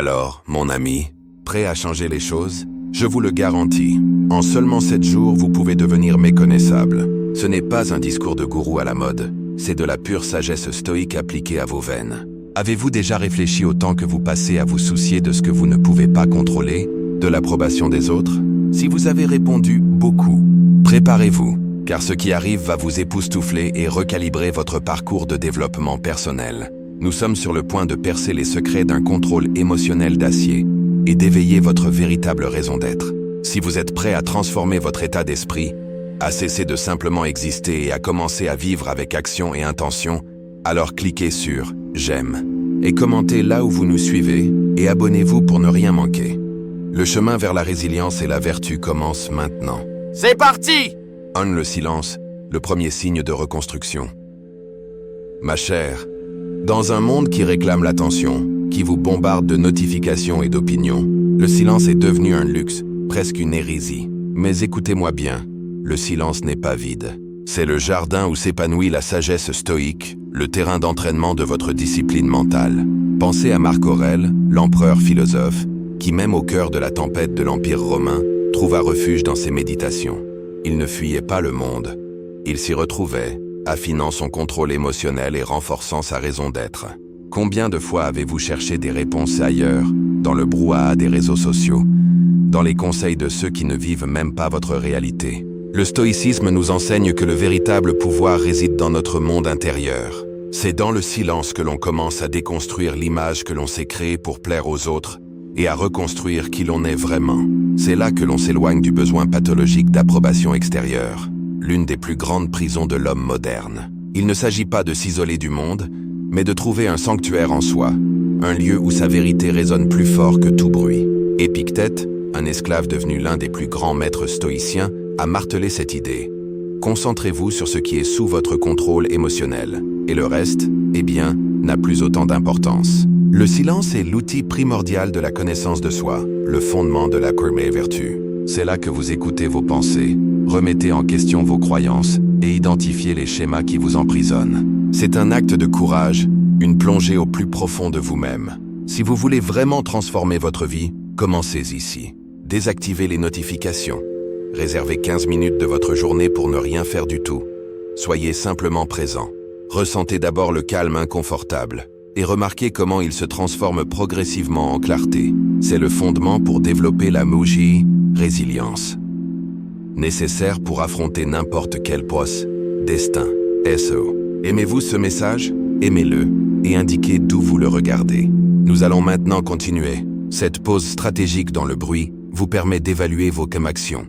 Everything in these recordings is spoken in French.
Alors, mon ami, prêt à changer les choses? Je vous le garantis. En seulement 7 jours, vous pouvez devenir méconnaissable. Ce n'est pas un discours de gourou à la mode, c'est de la pure sagesse stoïque appliquée à vos veines. Avez-vous déjà réfléchi au temps que vous passez à vous soucier de ce que vous ne pouvez pas contrôler, de l'approbation des autres? Si vous avez répondu « beaucoup », préparez-vous, car ce qui arrive va vous époustoufler et recalibrer votre parcours de développement personnel. Nous sommes sur le point de percer les secrets d'un contrôle émotionnel d'acier et d'éveiller votre véritable raison d'être. Si vous êtes prêt à transformer votre état d'esprit, à cesser de simplement exister et à commencer à vivre avec action et intention, alors cliquez sur « J'aime » et commentez là où vous nous suivez et abonnez-vous pour ne rien manquer. Le chemin vers la résilience et la vertu commence maintenant. C'est parti! Le silence, le premier signe de reconstruction. Ma chère, dans un monde qui réclame l'attention, qui vous bombarde de notifications et d'opinions, le silence est devenu un luxe, presque une hérésie. Mais écoutez-moi bien, le silence n'est pas vide. C'est le jardin où s'épanouit la sagesse stoïque, le terrain d'entraînement de votre discipline mentale. Pensez à Marc Aurèle, l'empereur philosophe, qui même au cœur de la tempête de l'Empire romain, trouva refuge dans ses méditations. Il ne fuyait pas le monde. Il s'y retrouvait, affinant son contrôle émotionnel et renforçant sa raison d'être. Combien de fois avez-vous cherché des réponses ailleurs, dans le brouhaha des réseaux sociaux, dans les conseils de ceux qui ne vivent même pas votre réalité? Le stoïcisme nous enseigne que le véritable pouvoir réside dans notre monde intérieur. C'est dans le silence que l'on commence à déconstruire l'image que l'on s'est créée pour plaire aux autres et à reconstruire qui l'on est vraiment. C'est là que l'on s'éloigne du besoin pathologique d'approbation extérieure, l'une des plus grandes prisons de l'homme moderne. Il ne s'agit pas de s'isoler du monde, mais de trouver un sanctuaire en soi, un lieu où sa vérité résonne plus fort que tout bruit. Épictète, un esclave devenu l'un des plus grands maîtres stoïciens, a martelé cette idée. Concentrez-vous sur ce qui est sous votre contrôle émotionnel, et le reste, eh bien, n'a plus autant d'importance. Le silence est l'outil primordial de la connaissance de soi, le fondement de la première vertu. C'est là que vous écoutez vos pensées, remettez en question vos croyances et identifiez les schémas qui vous emprisonnent. C'est un acte de courage, une plongée au plus profond de vous-même. Si vous voulez vraiment transformer votre vie, commencez ici. Désactivez les notifications. Réservez 15 minutes de votre journée pour ne rien faire du tout. Soyez simplement présent. Ressentez d'abord le calme inconfortable et remarquez comment il se transforme progressivement en clarté. C'est le fondement pour développer la Muji, résilience. Nécessaire pour affronter n'importe quel poste, destin, SO. Aimez-vous ce message? Aimez-le et indiquez d'où vous le regardez. Nous allons maintenant continuer. Cette pause stratégique dans le bruit vous permet d'évaluer vos actions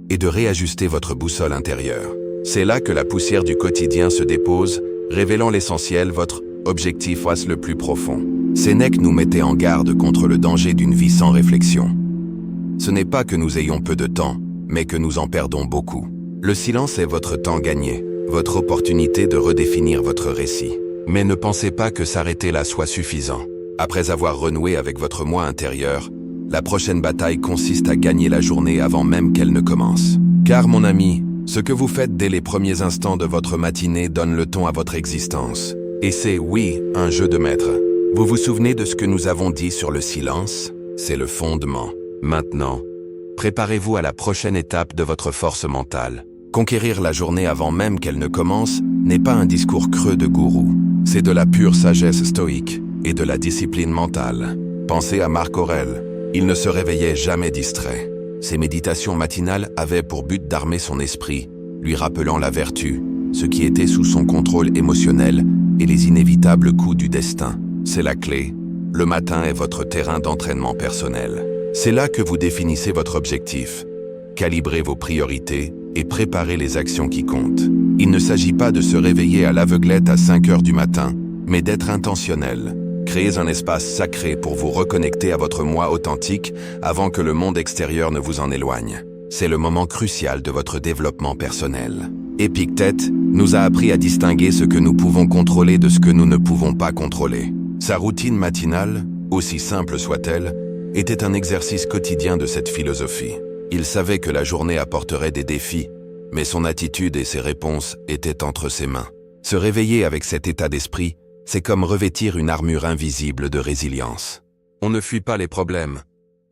et de réajuster votre boussole intérieure. C'est là que la poussière du quotidien se dépose, révélant l'essentiel, votre objectif face le plus profond. Sénèque nous mettait en garde contre le danger d'une vie sans réflexion. Ce n'est pas que nous ayons peu de temps, mais que nous en perdons beaucoup. Le silence est votre temps gagné, votre opportunité de redéfinir votre récit. Mais ne pensez pas que s'arrêter là soit suffisant. Après avoir renoué avec votre moi intérieur, la prochaine bataille consiste à gagner la journée avant même qu'elle ne commence. Car mon ami, ce que vous faites dès les premiers instants de votre matinée donne le ton à votre existence. Et c'est, oui, un jeu de maître. Vous vous souvenez de ce que nous avons dit sur le silence? C'est le fondement. Maintenant, préparez-vous à la prochaine étape de votre force mentale. Conquérir la journée avant même qu'elle ne commence n'est pas un discours creux de gourou. C'est de la pure sagesse stoïque et de la discipline mentale. Pensez à Marc Aurèle. Il ne se réveillait jamais distrait. Ses méditations matinales avaient pour but d'armer son esprit, lui rappelant la vertu, ce qui était sous son contrôle émotionnel et les inévitables coups du destin. C'est la clé. Le matin est votre terrain d'entraînement personnel. C'est là que vous définissez votre objectif. Calibrez vos priorités et préparez les actions qui comptent. Il ne s'agit pas de se réveiller à l'aveuglette à 5 heures du matin, mais d'être intentionnel. Créez un espace sacré pour vous reconnecter à votre moi authentique avant que le monde extérieur ne vous en éloigne. C'est le moment crucial de votre développement personnel. Épictète nous a appris à distinguer ce que nous pouvons contrôler de ce que nous ne pouvons pas contrôler. Sa routine matinale, aussi simple soit-elle, était un exercice quotidien de cette philosophie. Il savait que la journée apporterait des défis, mais son attitude et ses réponses étaient entre ses mains. Se réveiller avec cet état d'esprit, c'est comme revêtir une armure invisible de résilience. On ne fuit pas les problèmes.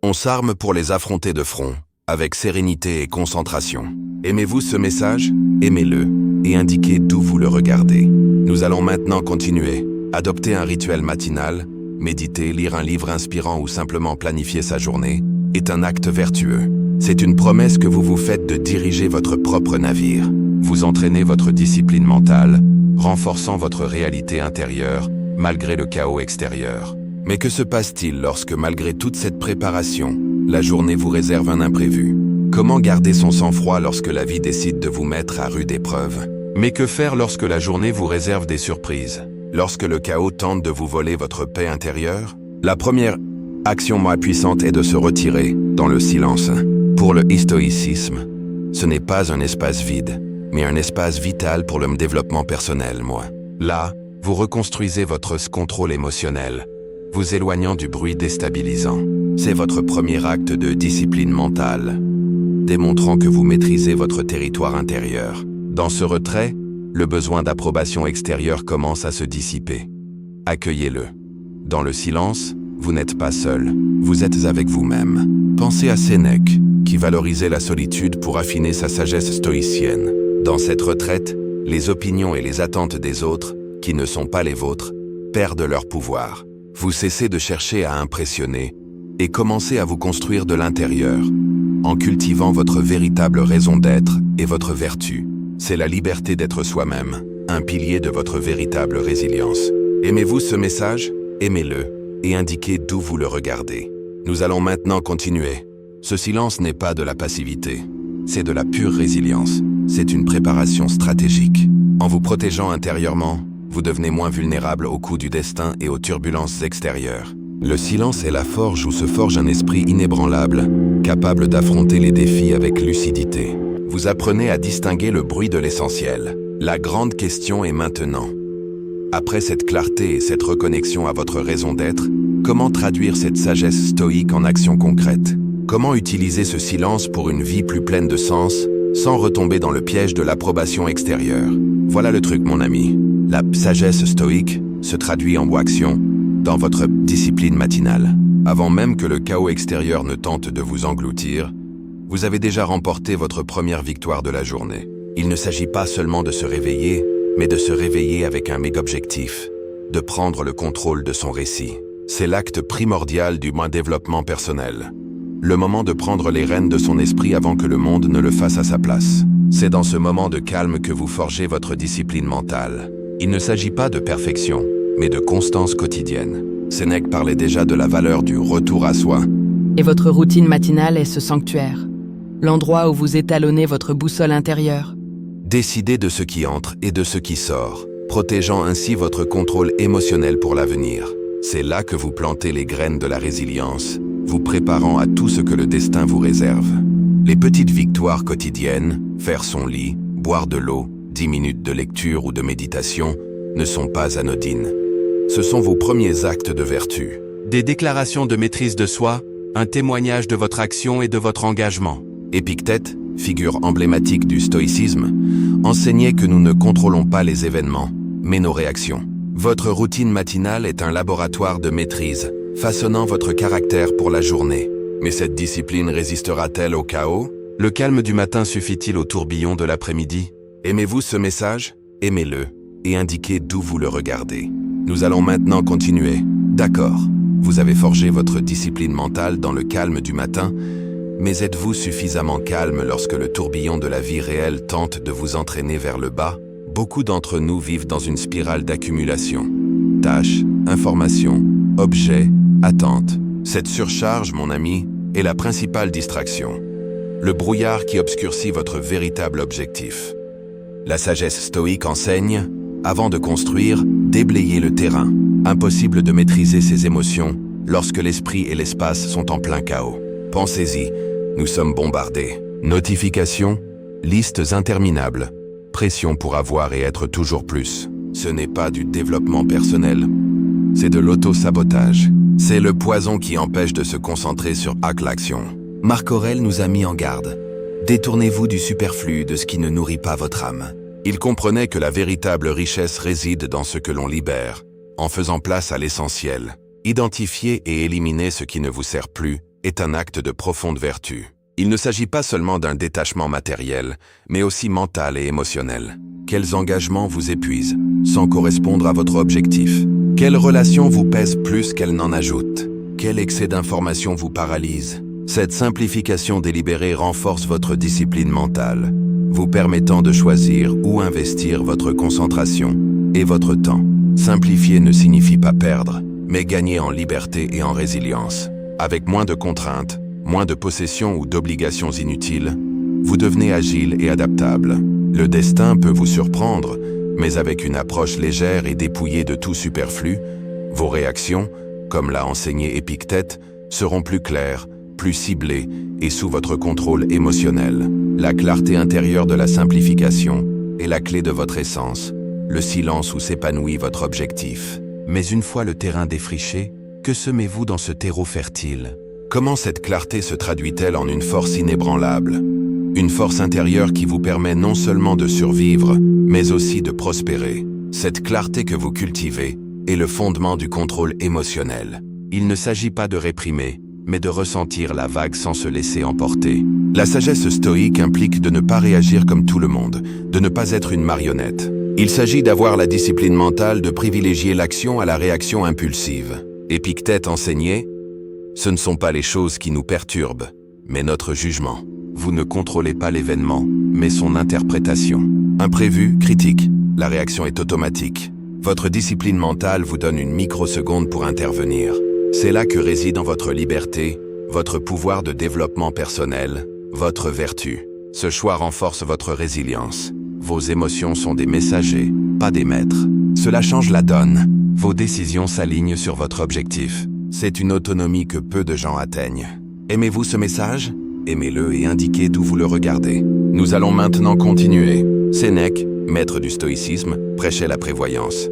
On s'arme pour les affronter de front, avec sérénité et concentration. Aimez-vous ce message? Aimez-le, et indiquez d'où vous le regardez. Nous allons maintenant continuer. Adopter un rituel matinal, méditer, lire un livre inspirant ou simplement planifier sa journée, est un acte vertueux. C'est une promesse que vous vous faites de diriger votre propre navire. Vous entraînez votre discipline mentale, renforçant votre réalité intérieure, malgré le chaos extérieur. Mais que se passe-t-il lorsque, malgré toute cette préparation, la journée vous réserve un imprévu? Comment garder son sang-froid lorsque la vie décide de vous mettre à rude épreuve? Mais que faire lorsque la journée vous réserve des surprises? Lorsque le chaos tente de vous voler votre paix intérieure? La première action moins puissante est de se retirer dans le silence. Pour le stoïcisme, ce n'est pas un espace vide, mais un espace vital pour le développement personnel, Là, vous reconstruisez votre contrôle émotionnel, vous éloignant du bruit déstabilisant. C'est votre premier acte de discipline mentale, démontrant que vous maîtrisez votre territoire intérieur. Dans ce retrait, le besoin d'approbation extérieure commence à se dissiper. Accueillez-le. Dans le silence, vous n'êtes pas seul, vous êtes avec vous-même. Pensez à Sénèque, qui valorisait la solitude pour affiner sa sagesse stoïcienne. Dans cette retraite, les opinions et les attentes des autres, qui ne sont pas les vôtres, perdent leur pouvoir. Vous cessez de chercher à impressionner et commencez à vous construire de l'intérieur, en cultivant votre véritable raison d'être et votre vertu. C'est la liberté d'être soi-même, un pilier de votre véritable résilience. Aimez-vous ce message? Aimez-le et indiquez d'où vous le regardez. Nous allons maintenant continuer. Ce silence n'est pas de la passivité, c'est de la pure résilience. C'est une préparation stratégique. En vous protégeant intérieurement, vous devenez moins vulnérable aux coups du destin et aux turbulences extérieures. Le silence est la forge où se forge un esprit inébranlable, capable d'affronter les défis avec lucidité. Vous apprenez à distinguer le bruit de l'essentiel. La grande question est maintenant. Après cette clarté et cette reconnexion à votre raison d'être, comment traduire cette sagesse stoïque en action concrète? Comment utiliser ce silence pour une vie plus pleine de sens, sans retomber dans le piège de l'approbation extérieure? Voilà le truc, mon ami. La sagesse stoïque se traduit en action dans votre discipline matinale. Avant même que le chaos extérieur ne tente de vous engloutir, vous avez déjà remporté votre première victoire de la journée. Il ne s'agit pas seulement de se réveiller, mais de se réveiller avec un méga objectif, de prendre le contrôle de son récit. C'est l'acte primordial du développement personnel. Le moment de prendre les rênes de son esprit avant que le monde ne le fasse à sa place. C'est dans ce moment de calme que vous forgez votre discipline mentale. Il ne s'agit pas de perfection, mais de constance quotidienne. Sénèque parlait déjà de la valeur du retour à soi. Et votre routine matinale est ce sanctuaire, l'endroit où vous étalonnez votre boussole intérieure. Décidez de ce qui entre et de ce qui sort, protégeant ainsi votre contrôle émotionnel pour l'avenir. C'est là que vous plantez les graines de la résilience, vous préparant à tout ce que le destin vous réserve. Les petites victoires quotidiennes, faire son lit, boire de l'eau, 10 minutes de lecture ou de méditation, ne sont pas anodines. Ce sont vos premiers actes de vertu. Des déclarations de maîtrise de soi, un témoignage de votre action et de votre engagement. Épictète, figure emblématique du stoïcisme, enseignait que nous ne contrôlons pas les événements, mais nos réactions. Votre routine matinale est un laboratoire de maîtrise, façonnant votre caractère pour la journée. Mais cette discipline résistera-t-elle au chaos? Le calme du matin suffit-il au tourbillon de l'après-midi? Aimez-vous ce message? Aimez-le et indiquez d'où vous le regardez. Nous allons maintenant continuer. D'accord, vous avez forgé votre discipline mentale dans le calme du matin, mais êtes-vous suffisamment calme lorsque le tourbillon de la vie réelle tente de vous entraîner vers le bas? Beaucoup d'entre nous vivent dans une spirale d'accumulation. Tâches, informations, objets, attentes. Cette surcharge, mon ami, est la principale distraction. Le brouillard qui obscurcit votre véritable objectif. La sagesse stoïque enseigne, avant de construire, déblayez le terrain. Impossible de maîtriser ses émotions lorsque l'esprit et l'espace sont en plein chaos. Pensez-y, nous sommes bombardés. Notifications, listes interminables, pression pour avoir et être toujours plus. Ce n'est pas du développement personnel, c'est de l'auto-sabotage. C'est le poison qui empêche de se concentrer sur l'action. Marc Aurèle nous a mis en garde. Détournez-vous du superflu, de ce qui ne nourrit pas votre âme. Il comprenait que la véritable richesse réside dans ce que l'on libère, en faisant place à l'essentiel. Identifier et éliminer ce qui ne vous sert plus est un acte de profonde vertu. Il ne s'agit pas seulement d'un détachement matériel, mais aussi mental et émotionnel. Quels engagements vous épuisent, sans correspondre à votre objectif? Quelles relations vous pèsent plus qu'elles n'en ajoutent? Quel excès d'informations vous paralyse? Cette simplification délibérée renforce votre discipline mentale, vous permettant de choisir où investir votre concentration et votre temps. Simplifier ne signifie pas perdre, mais gagner en liberté et en résilience. Avec moins de contraintes, moins de possessions ou d'obligations inutiles, vous devenez agile et adaptable. Le destin peut vous surprendre, mais avec une approche légère et dépouillée de tout superflu, vos réactions, comme l'a enseigné Épictète, seront plus claires, plus ciblées et sous votre contrôle émotionnel. La clarté intérieure de la simplification est la clé de votre essence, le silence où s'épanouit votre objectif. Mais une fois le terrain défriché, que semez-vous dans ce terreau fertile? Comment cette clarté se traduit-elle en une force inébranlable? Une force intérieure qui vous permet non seulement de survivre, mais aussi de prospérer. Cette clarté que vous cultivez est le fondement du contrôle émotionnel. Il ne s'agit pas de réprimer, mais de ressentir la vague sans se laisser emporter. La sagesse stoïque implique de ne pas réagir comme tout le monde, de ne pas être une marionnette. Il s'agit d'avoir la discipline mentale de privilégier l'action à la réaction impulsive. Épictète enseignait: ce ne sont pas les choses qui nous perturbent, mais notre jugement. Vous ne contrôlez pas l'événement, mais son interprétation. Imprévu, critique, la réaction est automatique. Votre discipline mentale vous donne une microseconde pour intervenir. C'est là que réside en votre liberté, votre pouvoir de développement personnel, votre vertu. Ce choix renforce votre résilience. Vos émotions sont des messagers, pas des maîtres. Cela change la donne. Vos décisions s'alignent sur votre objectif. C'est une autonomie que peu de gens atteignent. Aimez-vous ce message? Aimez-le et indiquez d'où vous le regardez. Nous allons maintenant continuer. Sénèque, maître du stoïcisme, prêchait la prévoyance.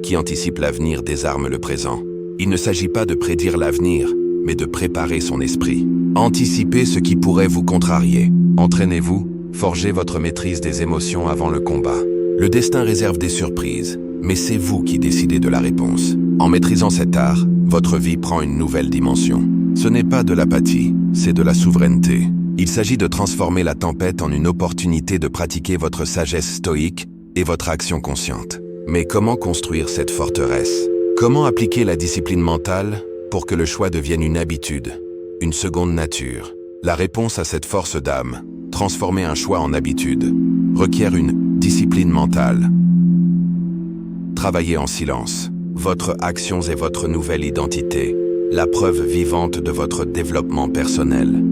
Qui anticipe l'avenir désarme le présent. Il ne s'agit pas de prédire l'avenir, mais de préparer son esprit. Anticipez ce qui pourrait vous contrarier. Entraînez-vous, forgez votre maîtrise des émotions avant le combat. Le destin réserve des surprises, mais c'est vous qui décidez de la réponse. En maîtrisant cet art, votre vie prend une nouvelle dimension. Ce n'est pas de l'apathie, c'est de la souveraineté. Il s'agit de transformer la tempête en une opportunité de pratiquer votre sagesse stoïque et votre action consciente. Mais comment construire cette forteresse? Comment appliquer la discipline mentale pour que le choix devienne une habitude, une seconde nature? La réponse à cette force d'âme, transformer un choix en habitude, requiert une discipline mentale. Travaillez en silence. Votre action est votre nouvelle identité, la preuve vivante de votre développement personnel.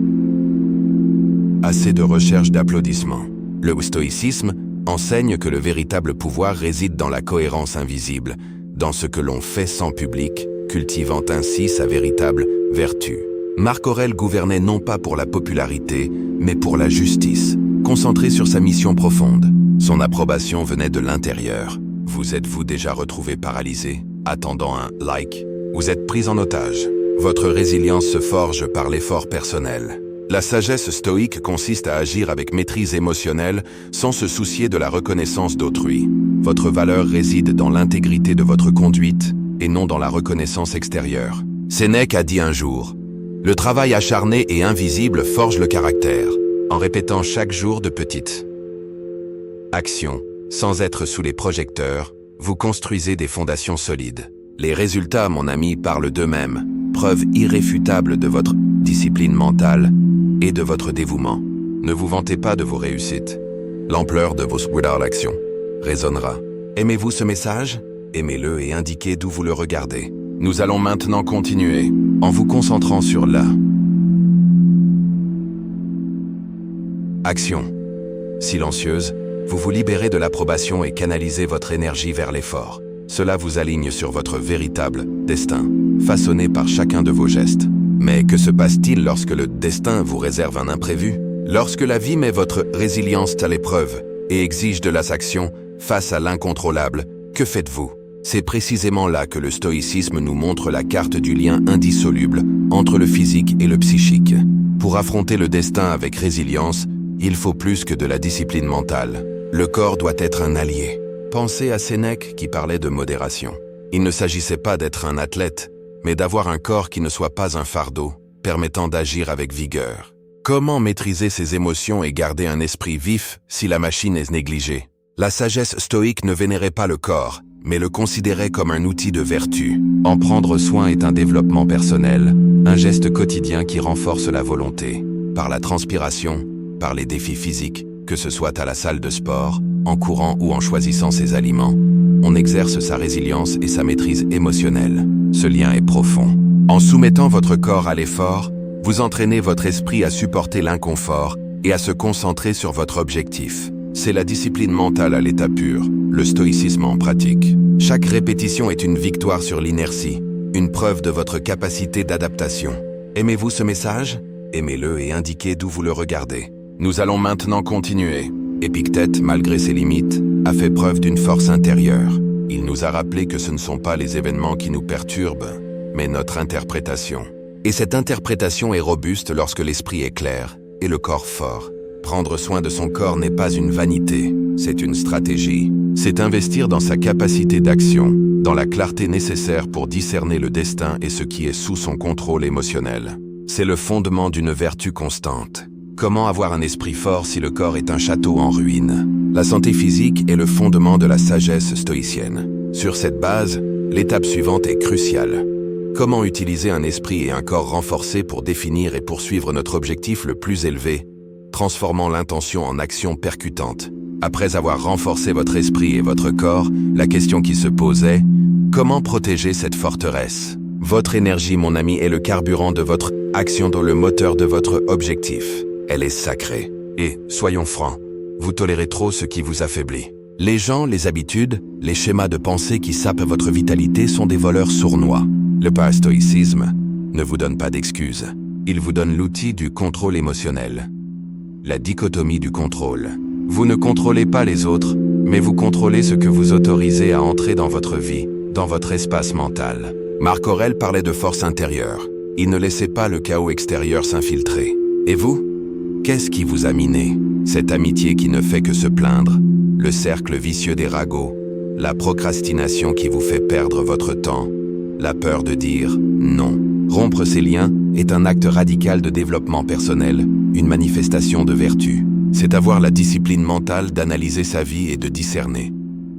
Assez de recherche d'applaudissements. Le stoïcisme enseigne que le véritable pouvoir réside dans la cohérence invisible, dans ce que l'on fait sans public, cultivant ainsi sa véritable vertu. Marc Aurèle gouvernait non pas pour la popularité, mais pour la justice, concentré sur sa mission profonde. Son approbation venait de l'intérieur. Vous êtes-vous déjà retrouvé paralysé, attendant un « like » ? Vous êtes pris en otage. Votre résilience se forge par l'effort personnel. La sagesse stoïque consiste à agir avec maîtrise émotionnelle sans se soucier de la reconnaissance d'autrui. Votre valeur réside dans l'intégrité de votre conduite et non dans la reconnaissance extérieure. Sénèque a dit un jour: « Le travail acharné et invisible forge le caractère. » En répétant chaque jour de petites actions, sans être sous les projecteurs, vous construisez des fondations solides. Les résultats, mon ami, parlent d'eux-mêmes, preuve irréfutable de votre discipline mentale et de votre dévouement. Ne vous vantez pas de vos réussites. L'ampleur de vos without l'action résonnera. Aimez-vous ce message? Aimez-le et indiquez d'où vous le regardez. Nous allons maintenant continuer, en vous concentrant sur la action. Silencieuse, vous vous libérez de l'approbation et canalisez votre énergie vers l'effort. Cela vous aligne sur votre véritable destin, façonné par chacun de vos gestes. Mais que se passe-t-il lorsque le destin vous réserve un imprévu? Lorsque la vie met votre résilience à l'épreuve et exige de l'action face à l'incontrôlable, que faites-vous? C'est précisément là que le stoïcisme nous montre la carte du lien indissoluble entre le physique et le psychique. Pour affronter le destin avec résilience, il faut plus que de la discipline mentale. Le corps doit être un allié. Pensez à Sénèque qui parlait de modération. Il ne s'agissait pas d'être un athlète, mais d'avoir un corps qui ne soit pas un fardeau, permettant d'agir avec vigueur. Comment maîtriser ses émotions et garder un esprit vif si la machine est négligée? La sagesse stoïque ne vénérait pas le corps, mais le considérait comme un outil de vertu. En prendre soin est un développement personnel, un geste quotidien qui renforce la volonté. Par la transpiration, par les défis physiques, que ce soit à la salle de sport, en courant ou en choisissant ses aliments, on exerce sa résilience et sa maîtrise émotionnelle. Ce lien est profond. En soumettant votre corps à l'effort, vous entraînez votre esprit à supporter l'inconfort et à se concentrer sur votre objectif. C'est la discipline mentale à l'état pur, le stoïcisme en pratique. Chaque répétition est une victoire sur l'inertie, une preuve de votre capacité d'adaptation. Aimez-vous ce message? Aimez-le et indiquez d'où vous le regardez. Nous allons maintenant continuer. Épictète, malgré ses limites, a fait preuve d'une force intérieure. Il nous a rappelé que ce ne sont pas les événements qui nous perturbent, mais notre interprétation. Et cette interprétation est robuste lorsque l'esprit est clair et le corps fort. Prendre soin de son corps n'est pas une vanité, c'est une stratégie. C'est investir dans sa capacité d'action, dans la clarté nécessaire pour discerner le destin et ce qui est sous son contrôle émotionnel. C'est le fondement d'une vertu constante. Comment avoir un esprit fort si le corps est un château en ruine? La santé physique est le fondement de la sagesse stoïcienne. Sur cette base, l'étape suivante est cruciale. Comment utiliser un esprit et un corps renforcés pour définir et poursuivre notre objectif le plus élevé, transformant l'intention en action percutante? Après avoir renforcé votre esprit et votre corps, la question qui se posait, comment protéger cette forteresse? Votre énergie, mon ami, est le carburant de votre action dans le moteur de votre objectif. Elle est sacrée. Et, soyons francs, vous tolérez trop ce qui vous affaiblit. Les gens, les habitudes, les schémas de pensée qui sapent votre vitalité sont des voleurs sournois. Le parastoïcisme ne vous donne pas d'excuses. Il vous donne l'outil du contrôle émotionnel. La dichotomie du contrôle. Vous ne contrôlez pas les autres, mais vous contrôlez ce que vous autorisez à entrer dans votre vie, dans votre espace mental. Marc Aurèle parlait de force intérieure. Il ne laissait pas le chaos extérieur s'infiltrer. Et vous? Qu'est-ce qui vous a miné? Cette amitié qui ne fait que se plaindre, le cercle vicieux des ragots, la procrastination qui vous fait perdre votre temps, la peur de dire non. Rompre ces liens est un acte radical de développement personnel, une manifestation de vertu. C'est avoir la discipline mentale d'analyser sa vie et de discerner.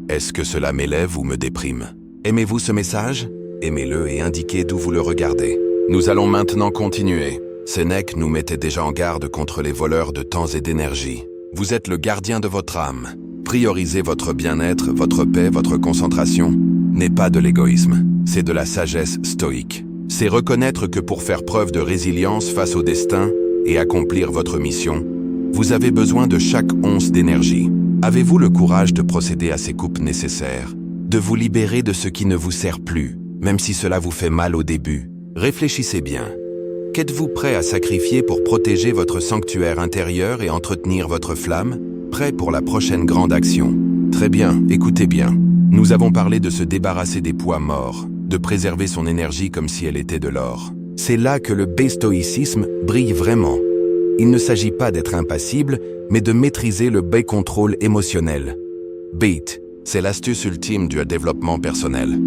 Est-ce que cela m'élève ou me déprime? Aimez-vous ce message? Aimez-le et indiquez d'où vous le regardez. Nous allons maintenant continuer. Sénèque nous mettait déjà en garde contre les voleurs de temps et d'énergie. Vous êtes le gardien de votre âme. Prioriser votre bien-être, votre paix, votre concentration n'est pas de l'égoïsme, c'est de la sagesse stoïque. C'est reconnaître que pour faire preuve de résilience face au destin et accomplir votre mission, vous avez besoin de chaque once d'énergie. Avez-vous le courage de procéder à ces coupes nécessaires, de vous libérer de ce qui ne vous sert plus, même si cela vous fait mal au début? Réfléchissez bien. Qu'êtes-vous prêt à sacrifier pour protéger votre sanctuaire intérieur et entretenir votre flamme, prêt pour la prochaine grande action? Très bien, écoutez bien. Nous avons parlé de se débarrasser des poids morts, de préserver son énergie comme si elle était de l'or. C'est là que le B-stoïcisme brille vraiment. Il ne s'agit pas d'être impassible, mais de maîtriser le B-contrôle émotionnel. BEAT, c'est l'astuce ultime du développement personnel.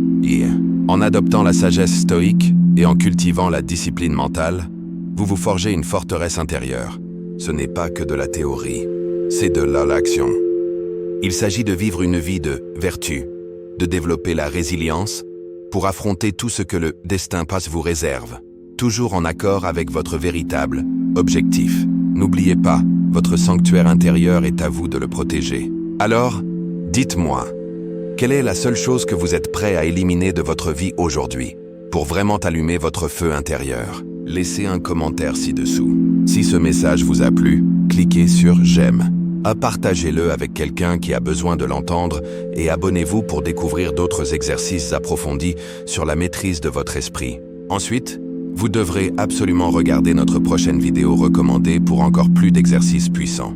En adoptant la sagesse stoïque et en cultivant la discipline mentale, vous vous forgez une forteresse intérieure. Ce n'est pas que de la théorie, c'est de l'action. Il s'agit de vivre une vie de vertu, de développer la résilience pour affronter tout ce que le destin passe vous réserve, toujours en accord avec votre véritable objectif. N'oubliez pas, votre sanctuaire intérieur est à vous de le protéger. Alors, dites-moi, quelle est la seule chose que vous êtes prêt à éliminer de votre vie aujourd'hui pour vraiment allumer votre feu intérieur? Laissez un commentaire ci-dessous. Si ce message vous a plu, cliquez sur « J'aime ». Partagez-le avec quelqu'un qui a besoin de l'entendre et abonnez-vous pour découvrir d'autres exercices approfondis sur la maîtrise de votre esprit. Ensuite, vous devrez absolument regarder notre prochaine vidéo recommandée pour encore plus d'exercices puissants.